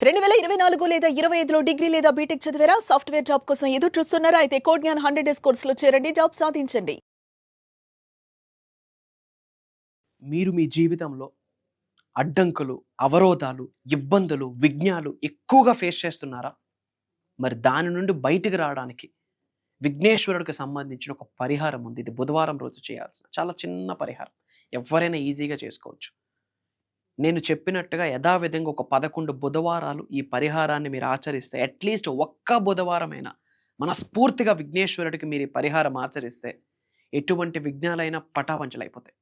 2024 లేదా 25లో డిగ్రీ లేదా బీటెక్ చదివారా? సాఫ్ట్‌వేర్ జాబ్ కోసం ఎదురు చూస్తున్నారా? అయితే కోడ్ జ్ఞాన్ 100 డేస్ కోర్సులో చేరండి. జాబ్ సాధించండి. మీరు మీ జీవితంలో అడ్డంకులు, అవరోధాలు, ఇబ్బందులు, విఘ్నాలు ఎక్కువగా ఫేస్ చేస్తున్నారా? మరి దాని నుండి బయటికి రావడానికి విఘ్నేశ్వరుడికి సంబంధించిన ఒక పరిహారం ఉంది. ఇది బుధవారం రోజు చేయాల్సిన చాలా చిన్న పరిహారం. ఎవరైనా ఈజీగా చేసుకోవచ్చు. నేను చెప్పినట్టుగా యథావిధంగా ఒక 11 బుధవారాలు ఈ పరిహారాన్ని మీరు ఆచరిస్తే అట్లీస్ట్ ఒక్క బుధవారమైనా మనస్ఫూర్తిగా విఘ్నేశ్వరుడికి మీరు ఈ పరిహారం ఆచరిస్తే ఎటువంటి విఘ్నాలైనా పటాపంచలైపోతాయి.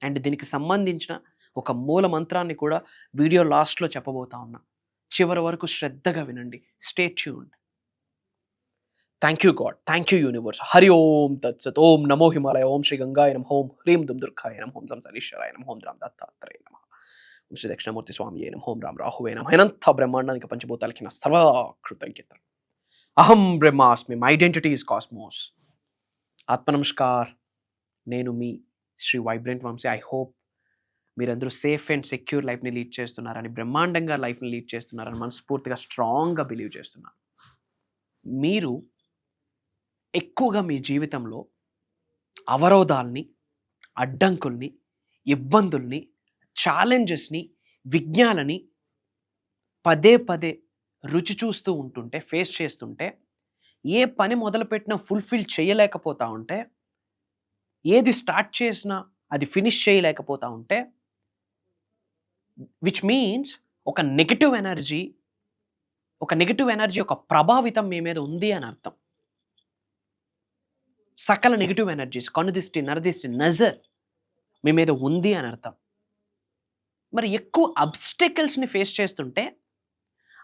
అండ్ దీనికి సంబంధించిన ఒక మూల మంత్రాన్ని కూడా వీడియో లాస్ట్లో చెప్పబోతా ఉన్నా. చివరి వరకు శ్రద్ధగా వినండి. Stay tuned. Thank you God, thank you universe. Hari ఓం తత్సత్. ఓం నమో హిమాలయ. ఓం శ్రీ గంగాయ నమః. ఓం హ్రీం దుమ్ దుర్గాయ నమః. ఓం సంసరీశ్వరాయ నమః. ఓం రామ్ దత్తాత్రేయ నమః. ఓం శ్రీ దక్షిణమూర్తి స్వామి నమః. ఓం రామ్ రాహువే నమః. అనంత బ్రహ్మాండానికి పంచభూతాలకి నా సర్వ కృతజ్ఞతలు. అహం బ్రహ్మాస్మి. My identity is cosmos. ఆత్మ నమస్కార్. నేను మీ Shri vibrant Vamshi. I hope మీరందరూ సేఫ్ అండ్ సెక్యూర్ లైఫ్ని లీడ్ చేస్తున్నారని, బ్రహ్మాండంగా లైఫ్ని లీడ్ చేస్తున్నారని మనస్ఫూర్తిగా స్ట్రాంగ్గా బిలీవ్ చేస్తున్నాను. మీరు ఎక్కువగా మీ జీవితంలో అవరోధాల్ని, అడ్డంకుల్ని, ఇబ్బందుల్ని, ఛాలెంజెస్ని, విఘ్నాలని పదే పదే రుచి చూస్తూ ఉంటుంటే, ఫేస్ చేస్తుంటే, ఏ పని మొదలుపెట్టినా ఫుల్ఫిల్ చేయలేకపోతా ఉంటే, ఏది స్టార్ట్ చేసినా అది ఫినిష్ చేయలేకపోతా ఉంటే, విచ్ మీన్స్ ఒక నెగటివ్ ఎనర్జీ ఒక ప్రభావితం మీ మీద ఉంది అని అర్థం. సకల నెగటివ్ ఎనర్జీస్, కనుదిష్టి, నరదిష్టి, నజర్ మీ మీద ఉంది అని అర్థం. మరి ఎక్కువ అబ్స్టెకల్స్ని ఫేస్ చేస్తుంటే,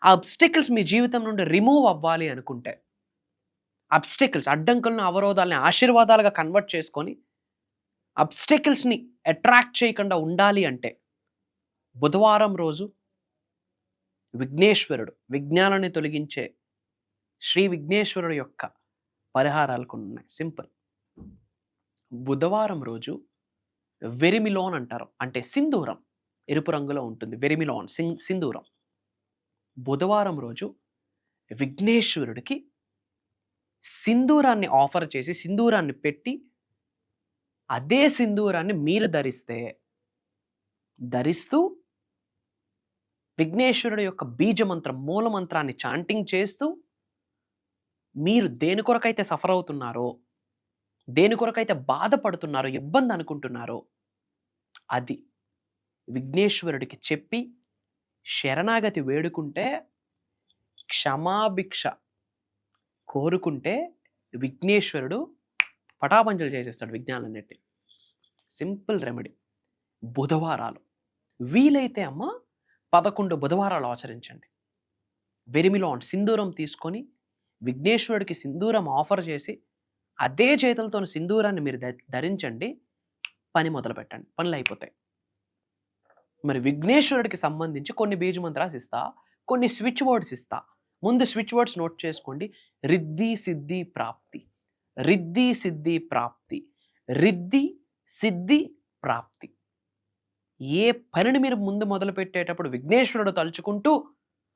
ఆ అబ్స్టెకల్స్ మీ జీవితం నుండి రిమూవ్ అవ్వాలి అనుకుంటే, అబ్స్టెకల్స్, అడ్డంకులను, అవరోధాలని ఆశీర్వాదాలుగా కన్వర్ట్ చేసుకొని అబ్స్టెకల్స్ని అట్రాక్ట్ చేయకుండా ఉండాలి అంటే బుధవారం రోజు విఘ్నేశ్వరుడు, విఘ్నాలని తొలగించే శ్రీ విఘ్నేశ్వరుడు యొక్క పరిహారాలు కొన్ని ఉన్నాయి. సింపుల్. బుధవారం రోజు వెరిమిలోన్ అంటారు, అంటే సింధూరం ఎరుపు రంగులో ఉంటుంది. వెరిమిలోన్, సింధూరం. బుధవారం రోజు విఘ్నేశ్వరుడికి సింధూరాన్ని ఆఫర్ చేసి, సింధూరాన్ని పెట్టి, అదే సింధూరాన్ని మీరు ధరిస్తూ విఘ్నేశ్వరుడు యొక్క బీజమంత్రం, మూలమంత్రాన్ని చాంటింగ్ చేస్తూ, మీరు దేని కొరకైతే సఫర్ అవుతున్నారో, దేని కొరకైతే బాధపడుతున్నారో, ఇబ్బంది అనుకుంటున్నారో అది విఘ్నేశ్వరుడికి చెప్పి శరణాగతి వేడుకుంటే, క్షమాభిక్ష కోరుకుంటే విఘ్నేశ్వరుడు పటాపంచలు చేసేస్తాడు విఘ్నాలన్నిటి. Simple remedy. బుధవారాలు వీలైతే 11 బుధవారాలు ఆచరించండి. వెరిమిలాన్, సింధూరం తీసుకొని విఘ్నేశ్వరుడికి సింధూరం ఆఫర్ చేసి, అదే చేతులతో సింధూరాన్ని మీరు ధరించండి. పని మొదలు పెట్టండి, పనులు అయిపోతాయి. మరి విఘ్నేశ్వరుడికి సంబంధించి కొన్ని బీజమంత్రాలు ఇస్తా, కొన్ని స్విచ్ వర్డ్స్ ఇస్తా. ముందు స్విచ్ వర్డ్స్ నోట్ చేసుకోండి. రిద్ధి సిద్ధి ప్రాప్తి, రిద్ధి సిద్ధి ప్రాప్తి, రిద్ధి సిద్ధి ప్రాప్తి. ఏ పనిని మీరు ముందు మొదలు పెట్టేటప్పుడు విఘ్నేశ్వరుడు తలుచుకుంటూ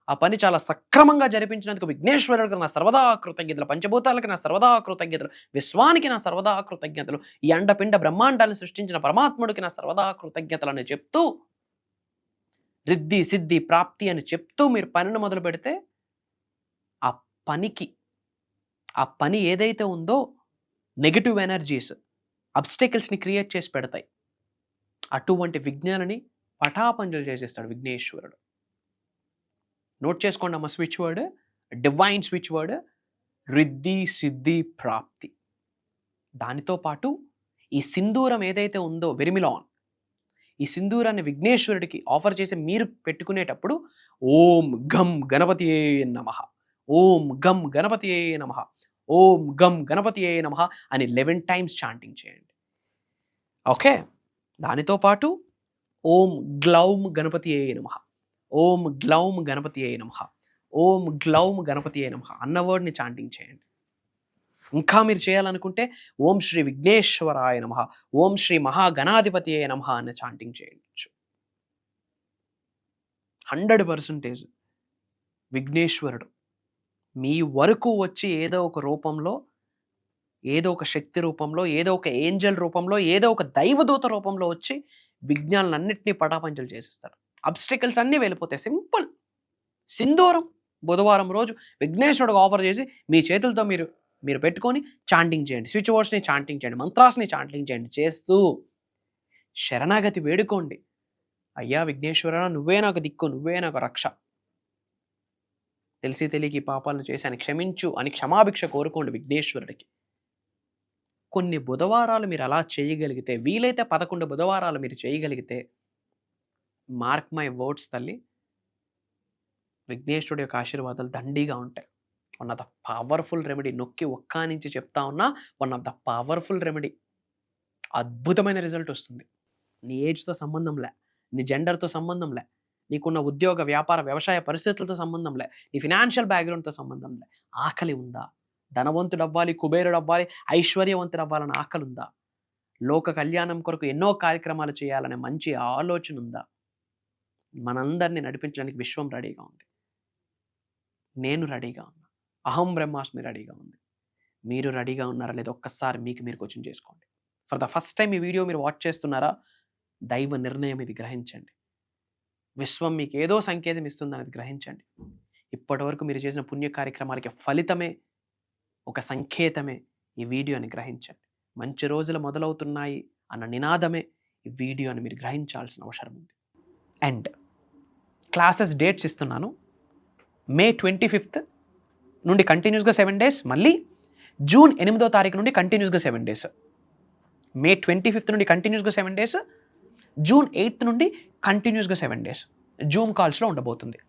ఆ పని చాలా సక్రమంగా జరిపించినందుకు విఘ్నేశ్వరుడికి నా సర్వదా కృతజ్ఞతలు, పంచభూతాలకి నా సర్వదా కృతజ్ఞతలు, విశ్వానికి నా సర్వదా కృతజ్ఞతలు, ఈ అండపిండ బ్రహ్మాండాన్ని సృష్టించిన పరమాత్ముడికి నా సర్వదా కృతజ్ఞతలు అని చెప్తూ, రిద్ధి సిద్ధి ప్రాప్తి అని చెప్తూ మీరు పనిని మొదలు పెడితే ఆ పని ఏదైతే ఉందో నెగటివ్ ఎనర్జీస్, అబ్స్టెకల్స్ని క్రియేట్ చేసి పెడతాయి. అటువంటి విఘ్నాలని పటాపంచలు చేసేస్తాడు విఘ్నేశ్వరుడు. నోట్ చేసుకోండి switch word, divine switch word, Riddhi సిద్ధి ప్రాప్తి. దానితో పాటు ఈ సింధూరం ఏదైతే ఉందో వెరిమిలాన్, ఈ సింధూరాన్ని విఘ్నేశ్వరుడికి ఆఫర్ చేసి మీరు పెట్టుకునేటప్పుడు ఓం గం గణపతియే నమః, ఓం గం గణపతియే నమః, ఓం గం గణపతియే నమః అని 11 టైమ్స్ చాంటింగ్ చేయండి. ఓకే. దానితో పాటు ఓం గ్లౌం గణపతియే నమః, ఓం గ్లౌం గణపతియే నమః, ఓం గ్లౌం గణపతియే నమః అన్న వర్డ్ని చాంటింగ్ చేయండి. ఇంకా మీరు చేయాలనుకుంటే ఓం శ్రీ విఘ్నేశ్వరాయ నమః, ఓం శ్రీ మహాగణాధిపతియే నమః అన్న చాంటింగ్ చేయొచ్చు. 100% విఘ్నేశ్వరుడు మీ వరకు వచ్చి ఏదో ఒక రూపంలో, ఏదో ఒక శక్తి రూపంలో, ఏదో ఒక ఏంజల్ రూపంలో, ఏదో ఒక దైవదూత రూపంలో వచ్చి విజ్ఞానాలన్నింటినీ పటాపంచలు చేసిస్తాడు. అబ్స్టికల్స్ అన్నీ వెళ్ళిపోతాయి. సింపుల్. సింధూరం బుధవారం రోజు విఘ్నేశ్వరుడికి ఆఫర్ చేసి మీ చేతులతో మీరు పెట్టుకొని చాంటింగ్ చేయండి. స్విచ్ వర్డ్స్ని చాంటింగ్ చేయండి, మంత్రాస్ని చాంటింగ్ చేయండి. చేస్తూ శరణాగతి వేడుకోండి. అయ్యా విఘ్నేశ్వర, నువ్వే నాకు దిక్కు, నువ్వే నాకు రక్ష. తెలిసి తెలియక ఈ పాపాలను చేశాను, క్షమించు అని క్షమాభిక్ష కోరుకోండి విఘ్నేశ్వరుడికి. కొన్ని బుధవారాలు మీరు అలా చేయగలిగితే, వీలైతే 11 బుధవారాలు మీరు చేయగలిగితే, మార్క్ మై వర్డ్స్ తల్లి, విఘ్నేశ్వరుడు యొక్క ఆశీర్వాదాలు దండిగా ఉంటాయి. One of the powerful remedy. నొక్కి ఒక్క నుంచి చెప్తా ఉన్నా, one of the powerful remedy. అద్భుతమైన రిజల్ట్ వస్తుంది. నీ ఏజ్తో సంబంధం లే, నీ జెండర్తో సంబంధం లే, నీకున్న ఉద్యోగ వ్యాపార వ్యవసాయ పరిస్థితులతో సంబంధం లే, నీ ఫినాన్షియల్ బ్యాక్గ్రౌండ్తో సంబంధం లే. ఆకలి ఉందా? ధనవంతుడు అవ్వాలి, కుబేరుడు అవ్వాలి, ఐశ్వర్యవంతుడు అవ్వాలన్న ఆకలి ఉందా? లోక కళ్యాణం కొరకు ఎన్నో కార్యక్రమాలు చేయాలనే మంచి ఆలోచన ఉందా? మనందరినీ నడిపించడానికి విశ్వం రెడీగా ఉంది. నేను రెడీగా ఉన్నా. అహం బ్రహ్మాస్మి రెడీగా ఉంది. మీరు రెడీగా ఉన్నారా లేదా ఒక్కసారి మీకు మీరు క్వశ్చన్ చేసుకోండి. ఫర్ ద ఫస్ట్ టైం ఈ వీడియో మీరు వాచ్ చేస్తున్నారా? దైవ నిర్ణయం ఇది గ్రహించండి. విశ్వం మీకు ఏదో సంకేతం ఇస్తుందనేది గ్రహించండి. ఇప్పటి వరకు మీరు చేసిన పుణ్య కార్యక్రమాలకి ఫలితమే, ఒక సంకేతమే ఈ వీడియోని గ్రహించండి. మంచి రోజులు మొదలవుతున్నాయి అన్న నినాదమే ఈ వీడియోని మీరు గ్రహించాల్సిన అవసరం ఉంది. అండ్ క్లాసెస్ డేట్స్ ఇస్తున్నాను. మే 25th నుండి కంటిన్యూస్గా 7 days, మళ్ళీ జూన్ 8వ తారీఖు నుండి కంటిన్యూస్గా 7 days. మే 25th నుండి కంటిన్యూస్గా 7 days, జూన్ 8th నుండి కంటిన్యూస్గా 7 days జూమ్ కాల్స్లో ఉండబోతుంది.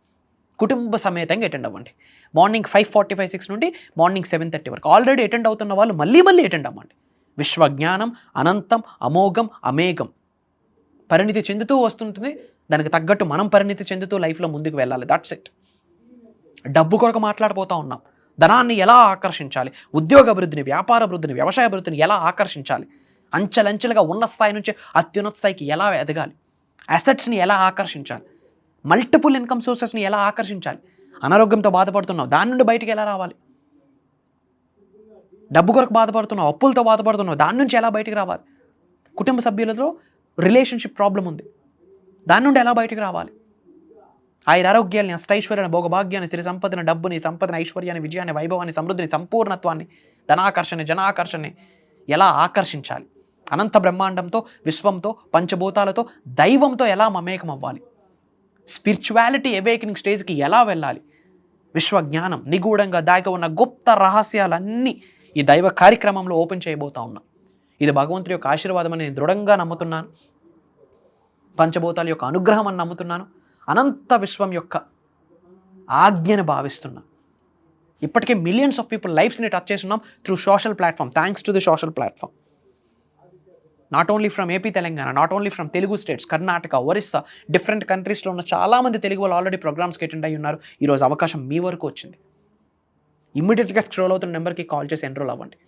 కుటుంబ సమేతంగా అటెండ్ అవ్వండి. మార్నింగ్ 5:45-6 నుండి మార్నింగ్ 7:30 వరకు. ఆల్రెడీ అటెండ్ అవుతున్న వాళ్ళు మళ్ళీ అటెండ్ అవ్వండి. విశ్వజ్ఞానం అనంతం, అమోఘం, అమేఘం పరిణితి చెందుతూ వస్తుంటుంది. దానికి తగ్గట్టు మనం పరిణితి చెందుతూ లైఫ్లో ముందుకు వెళ్ళాలి. That's it. డబ్బు కొరకు మాట్లాడిపోతూ ఉన్నాం. ధనాన్ని ఎలా ఆకర్షించాలి, ఉద్యోగ అభివృద్ధిని, వ్యాపార అభివృద్ధిని, వ్యవసాయ అభివృద్ధిని ఎలా ఆకర్షించాలి, అంచెలంచెలుగా ఉన్న స్థాయి నుంచి అత్యున్నత స్థాయికి ఎలా ఎదగాలి, అసెట్స్ని ఎలా ఆకర్షించాలి, మల్టిపుల్ ఇన్కమ్ సోర్సెస్ని ఎలా ఆకర్షించాలి, అనారోగ్యంతో బాధపడుతున్నావు దాని నుండి బయటికి ఎలా రావాలి, డబ్బు కొరకు బాధపడుతున్నావు, అప్పులతో బాధపడుతున్నావు దాని నుంచి ఎలా బయటికి రావాలి, కుటుంబ సభ్యులతో రిలేషన్షిప్ ప్రాబ్లం ఉంది దాని నుండి ఎలా బయటికి రావాలి, ఆరోగ్యాన్ని, అష్టైశ్వర్యాన్ని, భోగభాగ్యాన్ని, సిరి సంపదను, డబ్బుని, సంపదను, ఐశ్వర్యాన్ని, విజయాన్ని, వైభవాన్ని, సమృద్ధిని, సంపూర్ణత్వాన్ని, ధనాకర్షణ, జనాకర్షణని ఎలా ఆకర్షించాలి, అనంత బ్రహ్మాండంతో, విశ్వంతో, పంచభూతాలతో, దైవంతో ఎలా మమేకం అవ్వాలి, స్పిరిచువాలిటీ అవేకనింగ్ స్టేజ్కి ఎలా వెళ్ళాలి, విశ్వజ్ఞానం నిగూఢంగా దాగి ఉన్న గుప్త రహస్యాలన్నీ ఈ దైవ కార్యక్రమంలో ఓపెన్ చేయబోతా ఉన్నా. ఇది భగవంతుడి యొక్క ఆశీర్వాదం అని నేను దృఢంగా నమ్ముతున్నాను. పంచభూతాల యొక్క అనుగ్రహం అని నమ్ముతున్నాను. అనంత విశ్వం యొక్క ఆజ్ఞను భావిస్తున్నా. ఇప్పటికే మిలియన్స్ ఆఫ్ పీపుల్ లైఫ్స్ని టచ్ చేస్తున్నాం through social platform. Thanks to the social platform. Not only from AP Telangana, not only from Telugu states, Karnataka, Orissa, different కంట్రీస్లో ఉన్న చాలామంది తెలుగు వాళ్ళు ఆల్రెడీ ప్రోగ్రామ్స్కి అటెండ్ అయ్యి ఉన్నారు. ఈరోజు అవకాశం మీ వరకు వచ్చింది. ఇమ్మీడియట్గా స్క్రోల్ అవుతున్న నెంబర్కి కాల్ చేసి ఎన్రోల్ అవ్వండి.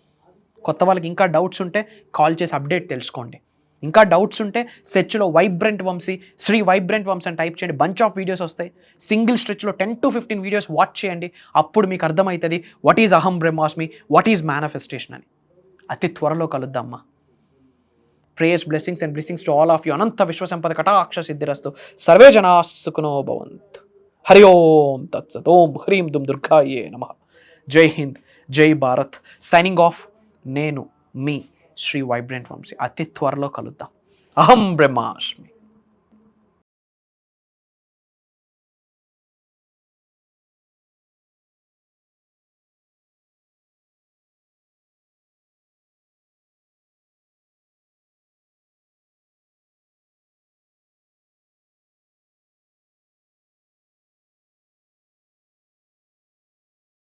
కొత్త వాళ్ళకి ఇంకా డౌట్స్ ఉంటే కాల్ చేసి అప్డేట్ తెలుసుకోండి. ఇంకా డౌట్స్ ఉంటే సెర్చ్లో వైబ్రెంట్ వంశీ, శ్రీ వైబ్రెంట్ వంశీ అని టైప్ చేయండి. బంచ్ ఆఫ్ వీడియోస్ వస్తాయి. సింగిల్ స్ట్రెచ్లో 10 to 15 వీడియోస్ వాచ్ చేయండి. అప్పుడు మీకు అర్థమవుతుంది వాట్ ఈజ్ అహం బ్రహ్మాస్మి, వాట్ ఈజ్ మేనిఫెస్టేషన్ అని. అతి త్వరలో కలుద్దామా. Prayers, blessings and blessings to all of you. అనంత విశ్వసంపద కటాక్ష సిద్ధిరస్తు. సర్వే జనా సుఖినో భవంతు. హరి ఓం తత్సత్. ఓం హ్రీం దుమ్ దుర్గాయే నమః. జై హింద్, జై భారత్. Signing off. నేను మీ శ్రీ వైబ్రెంట్ వంశీ. అతి త్వరలో కలుద్దాం. అహం బ్రహ్మాస్మి.